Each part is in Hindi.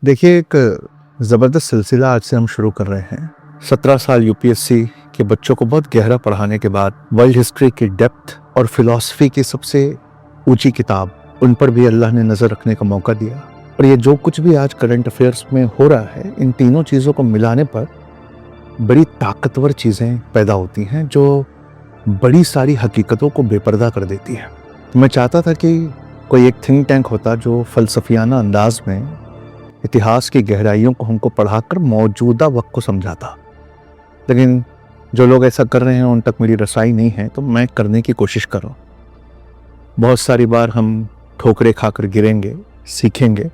देखिए, एक ज़बरदस्त सिलसिला आज से हम शुरू कर रहे हैं। 17 साल यूपीएससी के बच्चों को बहुत गहरा पढ़ाने के बाद वर्ल्ड हिस्ट्री की डेप्थ और फिलॉसफी की सबसे ऊंची किताब, उन पर भी अल्लाह ने नज़र रखने का मौका दिया। और ये जो कुछ भी आज करंट अफेयर्स में हो रहा है, इन तीनों चीज़ों को मिलाने पर बड़ी ताकतवर चीज़ें पैदा होती हैं जो बड़ी सारी हकीकतों को बेपर्दा कर देती हैं। तो मैं चाहता था कि कोई एक थिंक टैंक होता जो फ़लसफियाना अंदाज में इतिहास की गहराइयों को हमको पढ़ाकर मौजूदा वक्त को समझाता। लेकिन जो लोग ऐसा कर रहे हैं उन तक मेरी रसाई नहीं है, तो मैं करने की कोशिश कर रहा हूँ। बहुत सारी बार हम ठोकरे खाकर गिरेंगे, सीखेंगे,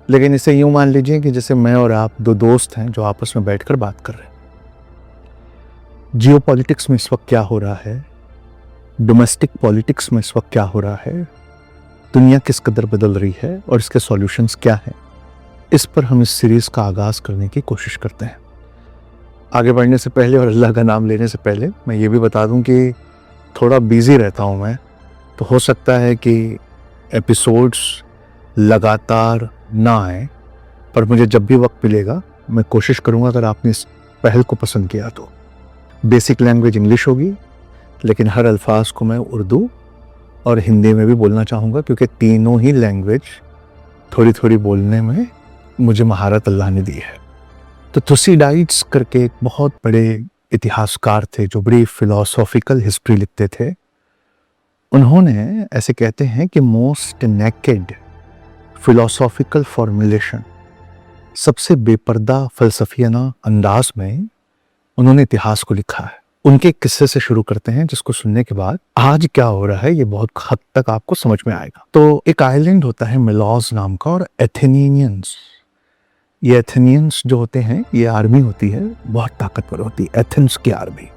लेकिन इसे यूँ मान लीजिए कि जैसे मैं और आप दो दोस्त हैं जो आपस में बैठकर बात कर रहे हैं। जियोपॉलिटिक्स में इस वक्त क्या हो रहा है, डोमेस्टिक पॉलिटिक्स में इस वक्त क्या हो रहा है, दुनिया किस कदर बदल रही है और इसके सॉल्यूशंस क्या हैं, इस पर हम इस सीरीज़ का आगाज़ करने की कोशिश करते हैं। आगे बढ़ने से पहले और अल्लाह का नाम लेने से पहले मैं ये भी बता दूं कि थोड़ा बिज़ी रहता हूं मैं, तो हो सकता है कि एपिसोड्स लगातार ना आए, पर मुझे जब भी वक्त मिलेगा मैं कोशिश करूंगा, अगर आपने इस पहल को पसंद किया तो। बेसिक लैंग्वेज इंग्लिश होगी, लेकिन हर अल्फाज को मैं उर्दू और हिंदी में भी बोलना चाहूँगा, क्योंकि तीनों ही लैंग्वेज थोड़ी थोड़ी बोलने में मुझे महारत अल्लाह ने दी है। तो थुसीडाइड्स करके एक बहुत बड़े इतिहासकार थे जो बड़ी फिलोसॉफिकल हिस्ट्री लिखते थे। उन्होंने ऐसे कहते हैं कि मोस्ट नेकेड फिलोसॉफिकल फॉर्मुलेशन, सबसे बेपर्दा फलसफियाना अंदाज में उन्होंने इतिहास को लिखा है। उनके किस्से से शुरू करते हैं, जिसको सुनने के बाद आज क्या हो रहा है ये बहुत हद तक आपको समझ में आएगा। तो एक आइलैंड होता है मिलोस नाम का, और एथेनियंस, ये एथेनियंस जो होते हैं, ये आर्मी होती है, बहुत ताकतवर होती है। एथेंस की आर्मी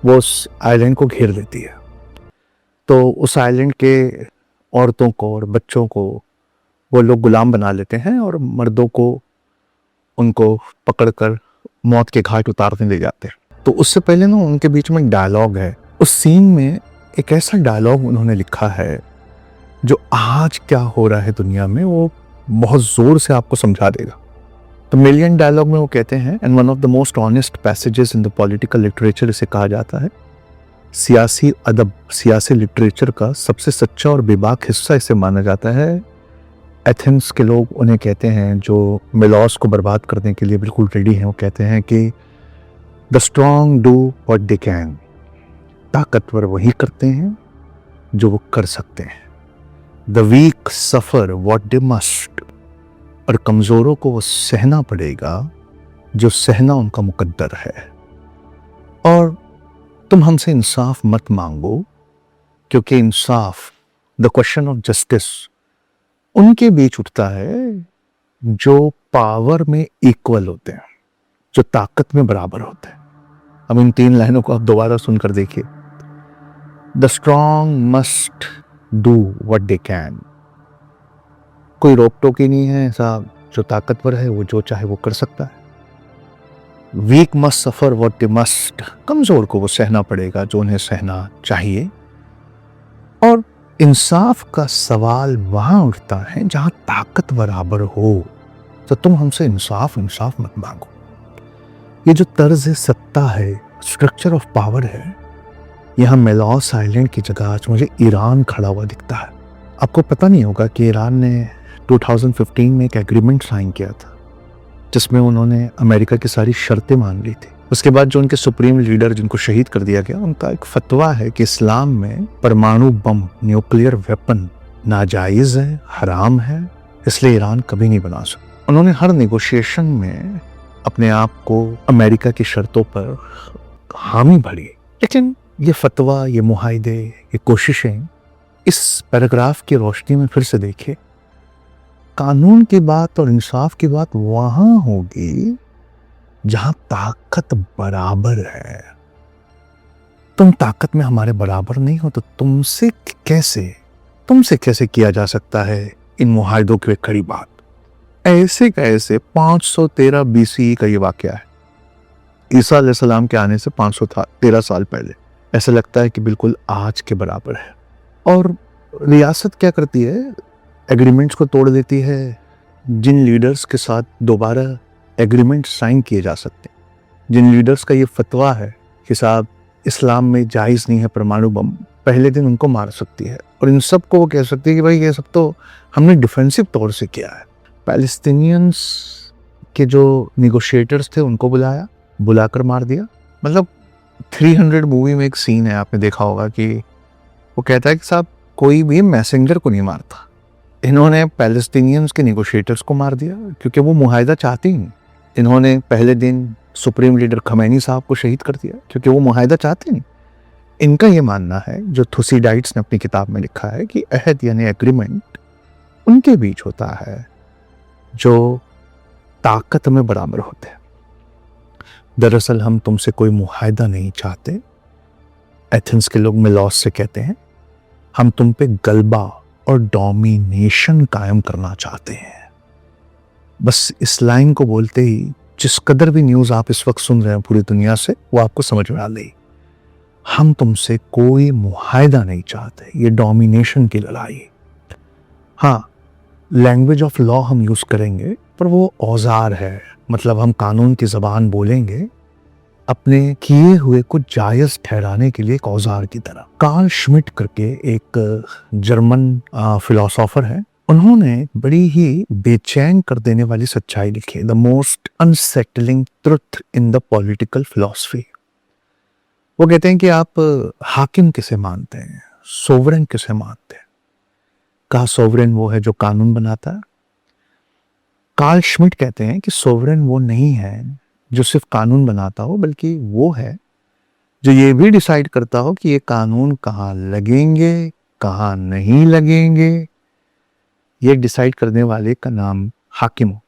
वो उस आइलैंड को घेर लेती है। तो उस आइलैंड के औरतों को और बच्चों को वो लोग गुलाम बना लेते हैं और मर्दों को उनको पकड़कर मौत के घाट उतारने ले जाते हैं। तो उससे पहले ना उनके बीच में एक डायलॉग है। उस सीन में एक ऐसा डायलॉग उन्होंने लिखा है जो आज क्या हो रहा है दुनिया में वो बहुत जोर से आपको समझा देगा। तो मिलियन डायलॉग में वो कहते हैं, and one of the most honest passages in the political literature, इसे कहा जाता है सियासी अदब, सियासी लिटरेचर का सबसे सच्चा और बेबाक हिस्सा इसे माना जाता है। एथेंस के लोग उन्हें कहते हैं जो मिलोस को बर्बाद करने के लिए बिल्कुल रेडी हैं। वो कहते हैं कि the strong do what they can, ताकतवर वही करते हैं जो वो कर सकते हैं। The weak suffer what they must, और कमजोरों को वो सहना पड़ेगा जो सहना उनका मुकद्दर है। और तुम हमसे इंसाफ मत मांगो, क्योंकि इंसाफ, द क्वेश्चन ऑफ जस्टिस, उनके बीच उठता है जो पावर में इक्वल होते हैं, जो ताकत में बराबर होते हैं। अब इन तीन लाइनों को आप दोबारा सुनकर देखिए। The strong must do what they can, कोई रोक टोक ही नहीं है ऐसा। जो ताकतवर है वो जो चाहे वो कर सकता है। Weak must suffer what they must, कमजोर को वो सहना पड़ेगा जो उन्हें सहना चाहिए। और इंसाफ का सवाल वहां उठता है जहां ताकत बराबर हो। तो तुम हमसे इंसाफ मत मांगो। ये जो तर्ज सत्ता है, स्ट्रक्चर ऑफ पावर है, यहां मेलॉस आइलैंड की जगह आज मुझे ईरान खड़ा हुआ दिखता है। आपको पता नहीं होगा कि ईरान ने 2015 में एक एग्रीमेंट साइन किया था जिसमें उन्होंने अमेरिका की सारी शर्तें मान ली थी। उसके बाद जो उनके सुप्रीम लीडर, जिनको शहीद कर दिया गया, उनका एक फतवा है कि इस्लाम में परमाणु बम, न्यूक्लियर वेपन नाजायज है, हराम है, इसलिए ईरान कभी नहीं बना सकता। उन्होंने हर नेगोशिएशन में अपने आप को अमेरिका की शर्तों पर हामी भरी। लेकिन ये फतवा, ये मुआहदे, ये कोशिशें, इस पैराग्राफ की रोशनी में फिर से देखिए। कानून की बात और इंसाफ की बात वहां होगी जहां ताकत बराबर है। तुम ताकत में हमारे बराबर नहीं हो, तो तुमसे कैसे किया जा सकता है इन मुआहदों की खड़ी बात। ऐसे कैसे 513 BCE का ये वाकया है, ईसा अलैहिस्सलाम के आने से 513 साल पहले। ऐसा लगता है कि बिल्कुल आज के बराबर है। और रियासत क्या करती है, एग्रीमेंट्स को तोड़ देती है, जिन लीडर्स के साथ दोबारा एग्रीमेंट साइन किए जा सकते हैं, जिन लीडर्स का ये फतवा है कि साहब इस्लाम में जायज़ नहीं है परमाणु बम, पहले दिन उनको मार सकती है। और इन सब को वो कह सकती है कि भाई ये सब तो हमने डिफेंसिव तौर से किया है। पैलेस्टीनियंस के जो निगोशिएटर्स थे उनको बुलाकर मार दिया। मतलब 300 मूवी में एक सीन है, आपने देखा होगा, कि वो कहता है कि साहब कोई भी मैसेंजर को नहीं मारता, इन्होंने पैलेस्टीनियंस के निगोशिएटर्स को मार दिया क्योंकि वो मुआहिदा चाहती नहीं। इन्होंने पहले दिन सुप्रीम लीडर खमैनी साहब को शहीद कर दिया क्योंकि वो मुआहिदा चाहते नहीं। इनका ये मानना है, जो थुसीडाइट्स ने अपनी किताब में लिखा है, कि अहद यानी एग्रीमेंट उनके बीच होता है जो ताकत में बराबर होते हैं। दरअसल हम तुमसे कोई मुआहिदा नहीं चाहते। एथेंस के लोग मिलॉस से कहते हैं, हम तुम पे गलबा और डोमिनेशन कायम करना चाहते हैं। बस इस लाइन को बोलते ही जिस कदर भी न्यूज़ आप इस वक्त सुन रहे हैं पूरी दुनिया से, वो आपको समझ में आ गई। हम तुमसे कोई मुआहिदा नहीं चाहते, ये डोमिनेशन की लड़ाई। हाँ, लैंग्वेज ऑफ लॉ हम यूज़ करेंगे, पर वो औजार है। मतलब हम कानून की ज़बान बोलेंगे अपने किए हुए को जायज़ ठहराने के लिए, एक औजार की तरह। कार्ल श्मिट करके एक जर्मन फिलोसोफर है, उन्होंने बड़ी ही बेचैन कर देने वाली सच्चाई लिखी, the most unsettling truth in the political philosophy. वो कहते हैं कि आप हाकिम किसे मानते हैं, सोवरेन किसे मानते हैं? कहा सोवरेन वो है जो कानून बनाता है। कार्ल श्मिट कहते हैं कि सोवरेन वो नहीं है जो सिर्फ कानून बनाता हो, बल्कि वो है जो ये भी डिसाइड करता हो कि ये कानून कहाँ लगेंगे, कहाँ नहीं लगेंगे। ये डिसाइड करने वाले का नाम हाकिम हो।